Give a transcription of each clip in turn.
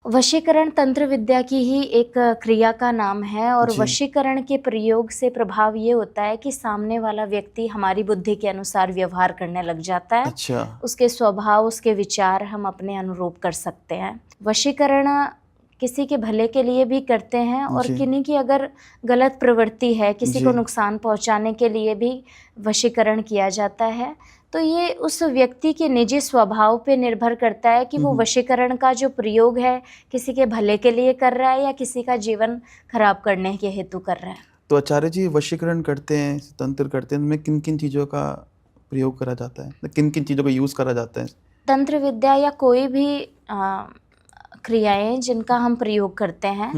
वशीकरण तंत्र विद्या की ही एक क्रिया का नाम है और जी। वशीकरण के प्रयोग से प्रभाव ये होता है कि सामने वाला व्यक्ति हमारी बुद्धि के अनुसार व्यवहार करने लग जाता है। अच्छा। उसके स्वभाव, उसके विचार हम अपने अनुरूप कर सकते हैं। वशीकरण किसी के भले के लिए भी करते हैं और जी। किन्हीं की अगर गलत प्रवृत्ति है, किसी को जी। नुकसान पहुंचाने के लिए भी वशीकरण किया जाता है। तो ये उस व्यक्ति के निजी स्वभाव पे निर्भर करता है कि वो वशीकरण का जो प्रयोग है किसी के भले के लिए कर रहा है या किसी का जीवन खराब करने के हेतु कर रहा है। तो आचार्य जी वशीकरण करते हैं, तंत्र करते हैं, उनमें किन-किन चीज़ों का प्रयोग करा जाता है? किन-किन चीज़ों का यूज़ करा जाता है? तंत्र विद्या या कोई भी क्रियाएं जिनका हम प्रयोग करते हैं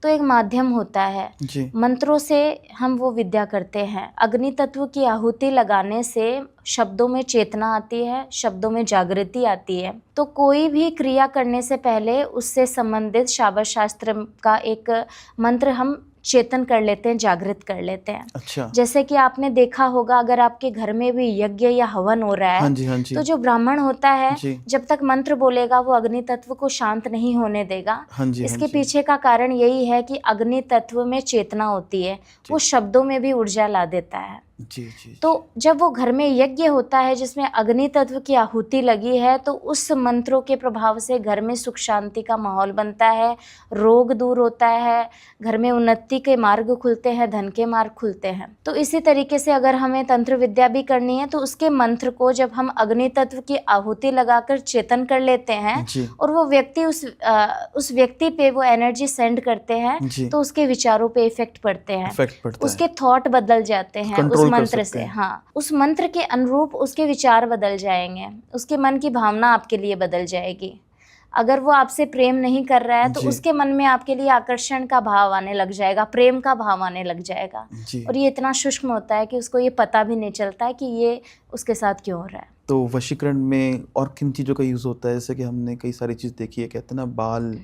तो एक माध्यम होता है। जी। मंत्रों से हम वो विद्या करते हैं। अग्नि तत्व की आहुति लगाने से शब्दों में चेतना आती है, शब्दों में जागृति आती है। तो कोई भी क्रिया करने से पहले उससे संबंधित शाबर शास्त्र का एक मंत्र हम चेतन कर लेते हैं, जागृत कर लेते हैं। अच्छा। जैसे कि आपने देखा होगा अगर आपके घर में भी यज्ञ या हवन हो रहा हाँ है जी, हाँ जी। तो जो ब्राह्मण होता है जी। जब तक मंत्र बोलेगा वो अग्नि तत्व को शांत नहीं होने देगा। हाँ जी, हाँ इसके जी। पीछे का कारण यही है कि अग्नि तत्व में चेतना होती है, वो शब्दों में भी ऊर्जा ला देता है। जी, जी। तो जब वो घर में यज्ञ होता है जिसमें अग्नि तत्व की आहुति लगी है तो उस मंत्रों के प्रभाव से घर में सुख शांति का माहौल बनता है, रोग दूर होता है, घर में उन्नति के मार्ग खुलते हैं, धन के मार्ग खुलते हैं। तो इसी तरीके से अगर हमें तंत्र विद्या भी करनी है तो उसके मंत्र को जब हम अग्नि तत्व की आहुति लगाकर चेतन कर लेते हैं जी। और वो व्यक्ति उस व्यक्ति पे वो एनर्जी सेंड करते हैं जी। तो उसके विचारों पे इफेक्ट पड़ते हैं, इफेक्ट पड़ता है। उसके थॉट बदल जाते हैं उस कंट्रोल कर मंत्र सकते से। हैं। हाँ, उस मंत्र के अनुरूप उसके विचार बदल जाएंगे, उसके मन की भावना आपके लिए बदल जाएगी। अगर वो आपसे प्रेम नहीं कर रहा है तो जी। उसके मन में आपके लिए आकर्षण का भाव आने लग जाएगा, प्रेम का भाव आने लग जाएगा। जी। और ये इतना सूक्ष्म होता है कि उसको ये पता भी नहीं चलता है कि ये उसके साथ क्यों हो रहा है। तो वशीकरण में और किन चीज़ों का यूज़ होता है? जैसे कि हमने कई सारी चीज़ देखी है, कहते हैं ना बाल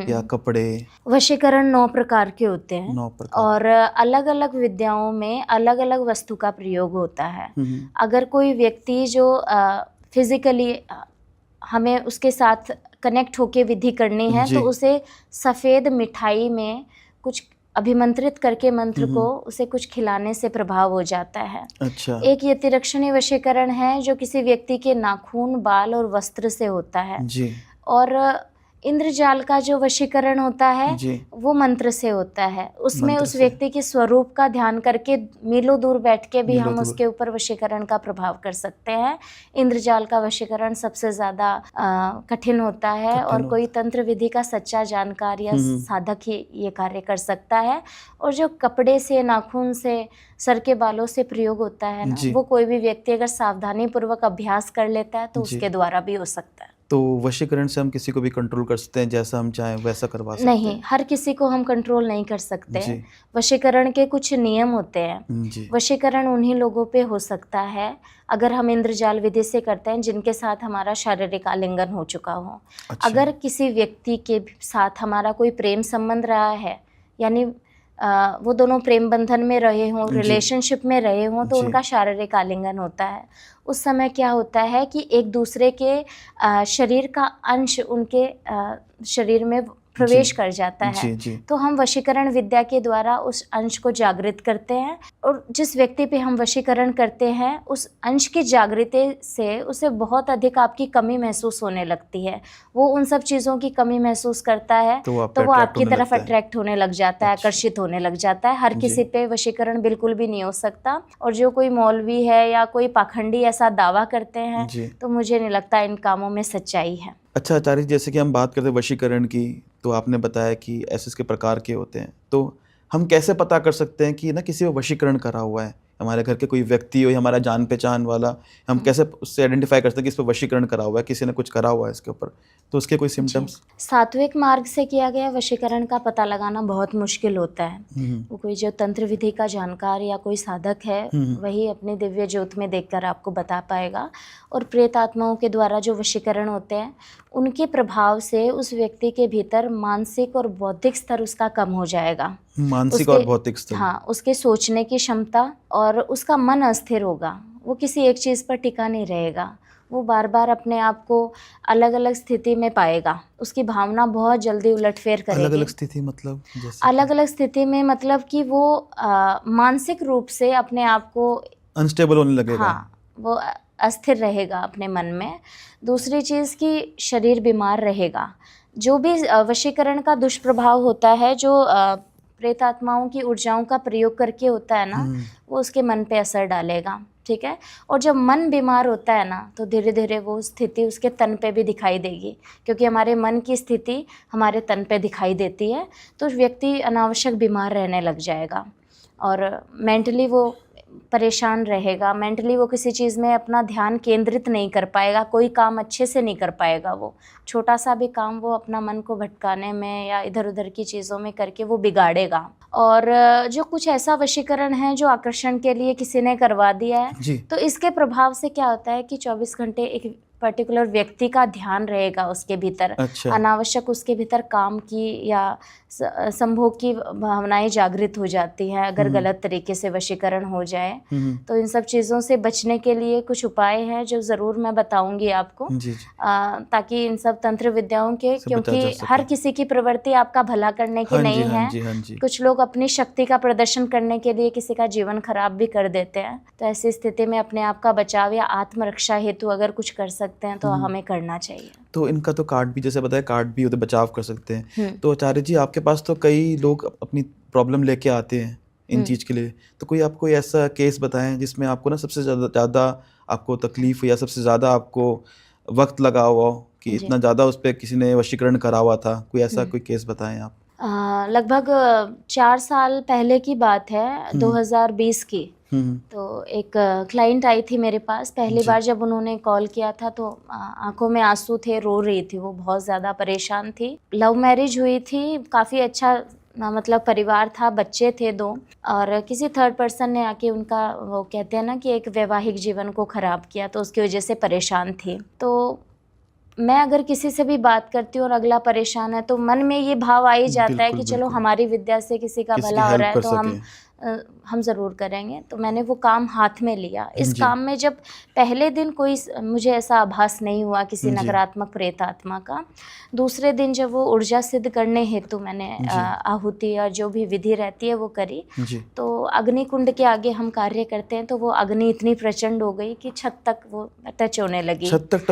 या कपड़े। वशीकरण 9 प्रकार के होते हैं 9 प्रकार। और अलग अलग विद्याओं में अलग अलग वस्तु का प्रयोग होता है। अगर कोई व्यक्ति जो फिजिकली हमें उसके साथ कनेक्ट होके विधि करनी है तो उसे सफ़ेद मिठाई में कुछ अभिमंत्रित करके मंत्र को उसे कुछ खिलाने से प्रभाव हो जाता है। अच्छा। एक यतिरक्षणी वशीकरण है जो किसी व्यक्ति के नाखून, बाल और वस्त्र से होता है। जी। और इंद्रजाल का जो वशीकरण होता है जी। वो मंत्र से होता है। उसमें मंत्र उस से। व्यक्ति के स्वरूप का ध्यान करके मीलों दूर बैठ के भी मीलों हम दूर। उसके ऊपर वशीकरण का प्रभाव कर सकते हैं। इंद्रजाल का वशीकरण सबसे ज़्यादा कठिन होता है और कोई तंत्र विधि का सच्चा जानकार या साधक ही ये कार्य कर सकता है। और जो कपड़े से, नाखून से, सर के बालों से प्रयोग होता है ना, वो कोई भी व्यक्ति अगर सावधानी पूर्वक अभ्यास कर लेता है तो उसके द्वारा भी हो सकता है। तो वशीकरण से हम किसी को भी कंट्रोल कर सकते हैं, जैसा हम चाहें वैसा करवा सकते हैं? नहीं, हर किसी को हम कंट्रोल नहीं कर सकते। जी। वशीकरण के कुछ नियम होते हैं। जी। वशीकरण उन्हीं लोगों पे हो सकता है अगर हम इंद्रजाल विधि से करते हैं जिनके साथ हमारा शारीरिक आलिंगन हो चुका हो। अच्छा। अगर किसी व्यक्ति के साथ हमारा कोई प्रेम संबंध रहा है, यानी वो दोनों प्रेम बंधन में रहे हों, रिलेशनशिप में रहे हों, तो उनका शारीरिक आलिंगन होता है। उस समय क्या होता है कि एक दूसरे के शरीर का अंश उनके शरीर में प्रवेश कर जाता है। जी। तो हम वशीकरण विद्या के द्वारा उस अंश को जागृत करते हैं और जिस व्यक्ति पे हम वशीकरण करते हैं उस अंश की जागृति से उसे बहुत अधिक आपकी कमी महसूस होने लगती है। वो उन सब चीज़ों की कमी महसूस करता है तो वो आपकी तरफ अट्रैक्ट होने लग जाता है, आकर्षित होने लग जाता है। हर किसी पे वशीकरण बिल्कुल भी नहीं हो सकता। और जो कोई मौलवी है या कोई पाखंडी ऐसा दावा करते हैं तो मुझे नहीं लगता इन कामों में सच्चाई है। अच्छा आचार्य, जैसे कि हम बात करते हैं वशीकरण की, तो आपने बताया कि ऐसे इसके प्रकार के होते हैं, तो हम कैसे पता कर सकते हैं कि ना किसी को वशीकरण करा हुआ है? हमारे घर के कोई व्यक्ति हो या हमारा जान पहचान वाला, हम कैसे उससे आइडेंटिफाई कर सकते हैं कि इस पर वशीकरण करा हुआ है, किसी ने कुछ करा हुआ है इसके ऊपर? तो उसके कोई सिम्टम्स? सात्विक मार्ग से किया गया वशीकरण का पता लगाना बहुत मुश्किल होता है। वो कोई जो तंत्र विधि का जानकार या कोई साधक है वही अपने दिव्य ज्योत में देखकर आपको बता पाएगा। और प्रेत आत्माओं के द्वारा जो वशीकरण होते हैं उनके प्रभाव से उस व्यक्ति के भीतर मानसिक और बौद्धिक स्तर उसका कम हो जाएगा। मानसिक और भौतिक स्तर? हाँ, उसके सोचने की क्षमता और उसका मन अस्थिर होगा, वो किसी एक चीज़ पर टिका नहीं रहेगा। वो बार बार अपने आप को अलग अलग स्थिति में पाएगा, उसकी भावना बहुत जल्दी उलटफेर अलग अलग करेगी। स्थिति मतलब जैसे अलग अलग स्थिति में मतलब कि वो मानसिक रूप से अपने आप को, अनस्टेबल होने लगेगा। हाँ, वो अस्थिर रहेगा अपने मन में। दूसरी चीज़ कि शरीर बीमार रहेगा। जो भी वशीकरण का दुष्प्रभाव होता है, जो प्रेत आत्माओं की ऊर्जाओं का प्रयोग करके होता है ना, वो उसके मन पे असर डालेगा, ठीक है। और जब मन बीमार होता है ना, तो धीरे धीरे वो स्थिति उसके तन पे भी दिखाई देगी, क्योंकि हमारे मन की स्थिति हमारे तन पे दिखाई देती है। तो व्यक्ति अनावश्यक बीमार रहने लग जाएगा और मेंटली वो परेशान रहेगा। मेंटली वो किसी चीज़ में अपना ध्यान केंद्रित नहीं कर पाएगा, कोई काम अच्छे से नहीं कर पाएगा। वो छोटा सा भी काम वो अपना मन को भटकाने में या इधर उधर की चीज़ों में करके वो बिगाड़ेगा। और जो कुछ ऐसा वशीकरण है जो आकर्षण के लिए किसी ने करवा दिया है, जी। तो इसके प्रभाव से क्या होता है कि 24 घंटे एक पर्टिकुलर व्यक्ति का ध्यान रहेगा उसके भीतर। अच्छा। अनावश्यक उसके भीतर काम की या संभोग की भावनाएं जागृत हो जाती हैं अगर गलत तरीके से वशीकरण हो जाए। तो इन सब चीज़ों से बचने के लिए कुछ उपाय हैं जो ज़रूर मैं बताऊंगी आपको, जी जी। ताकि इन सब तंत्र विद्याओं के, से बचा जा क्योंकि सके। हर किसी की प्रवृत्ति आपका भला करने की हाँ जी, नहीं हाँ है। जी, हाँ जी। कुछ लोग अपनी शक्ति का प्रदर्शन करने के लिए किसी का जीवन खराब भी कर देते हैं। तो ऐसी स्थिति में अपने आप का बचाव या आत्मरक्षा हेतु अगर कुछ कर सकते हैं तो हमें करना चाहिए। तो इनका तो कार्ड भी, जैसे बताया, कार्ड भी होते, बचाव कर सकते हैं। तो आचार्य जी, आपके पास तो कई लोग अपनी प्रॉब्लम लेके आते हैं इन चीज़ के लिए, तो कोई आप कोई ऐसा केस बताएं जिसमें आपको ना सबसे ज़्यादा आपको तकलीफ हुई या सबसे ज़्यादा आपको वक्त लगा हुआ हो कि इतना ज़्यादा उस पर किसी ने वशीकरण करा हुआ था, कोई ऐसा कोई केस बताएं आप। लगभग 4 साल पहले की बात है, 2020 की। तो एक क्लाइंट आई थी मेरे पास। पहली बार जब उन्होंने कॉल किया था तो आंखों में आंसू थे, रो रही थी, वो बहुत ज़्यादा परेशान थी। लव मैरिज हुई थी, काफ़ी अच्छा मतलब परिवार था, बच्चे थे 2, और किसी थर्ड पर्सन ने आके उनका, वो कहते हैं ना कि एक वैवाहिक जीवन को ख़राब किया, तो उसकी वजह से परेशान थी। तो मैं अगर किसी से भी बात करती हूँ और अगला परेशान है तो मन में ये भाव आ ही जाता है कि चलो हमारी विद्या से किसी का भला हो रहा है तो हम ज़रूर करेंगे। तो मैंने वो काम हाथ में लिया। इस काम में जब पहले दिन कोई मुझे ऐसा आभास नहीं हुआ किसी नकारात्मक प्रेत आत्मा का, दूसरे दिन जब वो ऊर्जा सिद्ध करने हेतु मैंने आहुति और जो भी विधि रहती है वो करी, तो अग्नि कुंड के आगे हम कार्य करते हैं, तो वो अग्नि इतनी प्रचंड हो गई कि छत तक वो टच होने लगी, छत तक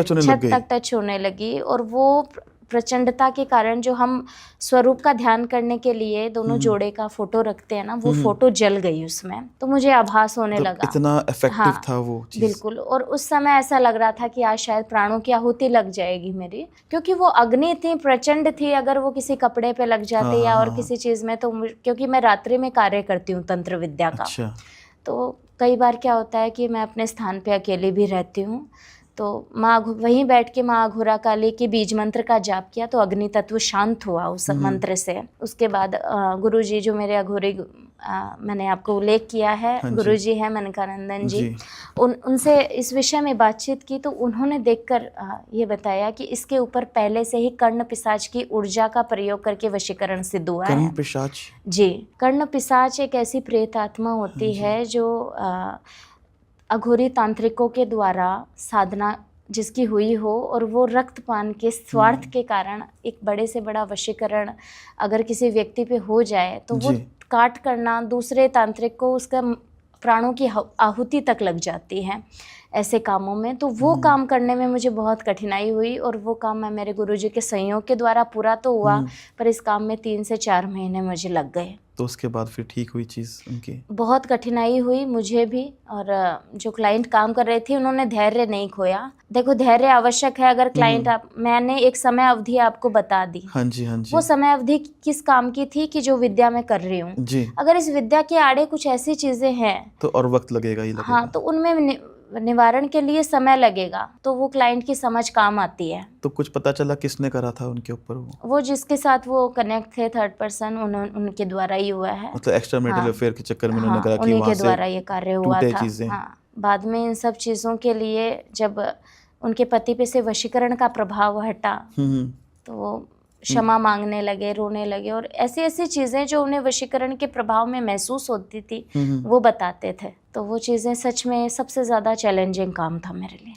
टच होने लगी। और वो प्रचंडता के कारण जो हम स्वरूप का ध्यान करने के लिए दोनों जोड़े का फोटो रखते हैं ना, वो फोटो जल गई उसमें। तो मुझे आभास होने लगा, इतना इफेक्टिव था वो चीज़। बिल्कुल। और उस समय ऐसा लग रहा था कि आज शायद प्राणों की आहुति लग जाएगी मेरी, क्योंकि वो अग्नि इतनी प्रचंड थी। अगर वो किसी कपड़े पे लग जाते या और किसी चीज़ में, तो क्योंकि मैं रात्रि में कार्य करती हूँ तंत्र विद्या का, तो कई बार क्या होता है कि मैं अपने स्थान पे अकेली भी रहती हूँ, तो माँ वहीं बैठ के माँ अघोरा काली के बीज मंत्र का जाप किया, तो अग्नि तत्व शांत हुआ उस मंत्र से। उसके बाद गुरुजी जो मेरे अघोरी मैंने आपको उल्लेख किया है, गुरुजी हैं मनकानंदन जी, उनसे इस विषय में बातचीत की, तो उन्होंने देखकर ये बताया कि इसके ऊपर पहले से ही कर्ण पिशाच की ऊर्जा का प्रयोग करके वशीकरण सिद्ध हुआ है। कर्ण पिशाच? जी। कर्ण पिशाच एक ऐसी प्रेत आत्मा होती है जो अघोरी तांत्रिकों के द्वारा साधना जिसकी हुई हो, और वो रक्तपान के स्वार्थ के कारण एक बड़े से बड़ा वशीकरण अगर किसी व्यक्ति पे हो जाए, तो वो काट करना दूसरे तांत्रिक को उसका प्राणों की आहुति तक लग जाती है ऐसे कामों में। तो वो काम करने में मुझे बहुत कठिनाई हुई, और वो काम मैं मेरे गुरुजी के सहयोग के द्वारा पूरा तो हुआ, पर इस काम में 3 से 4 महीने मुझे लग गए। तो उसके बाद फिर ठीक हुई चीज़ उनकी? बहुत कठिनाई हुई मुझे भी, और जो क्लाइंट काम कर रहे थे उन्होंने धैर्य नहीं खोया। देखो, धैर्य आवश्यक है। अगर क्लाइंट मैंने एक समय अवधि आपको बता दी, हाँ जी, हाँ जी। वो समय अवधि किस काम की थी कि जो विद्या मैं कर रही हूँ जी। अगर इस विद्या के आड़े कुछ ऐसी चीजें हैं तो और वक्त लगेगा ही लगेगा। हाँ, तो उनमें निवारण के लिए समय लगेगा, तो वो क्लाइंट की समझ काम आती है। तो कुछ पता चला किसने करा था उनके ऊपर? वो जिसके साथ वो कनेक्ट थे, थर्ड पर्सन, उनके द्वारा ही हुआ है। मतलब एक्स्ट्रा मैरिटल अफेयर के चक्कर में उन्होंने करा कि उन्हीं के द्वारा ये कार्य हुआ था। हाँ, बाद में इन सब चीज़ों के लिए जब उनके पति पे से वशीकरण का प्रभाव हटा, तो क्षमा मांगने लगे, रोने लगे, और ऐसी ऐसी चीज़ें जो उन्हें वशीकरण के प्रभाव में महसूस होती थी वो बताते थे। तो वो चीज़ें सच में सबसे ज़्यादा चैलेंजिंग काम था मेरे लिए।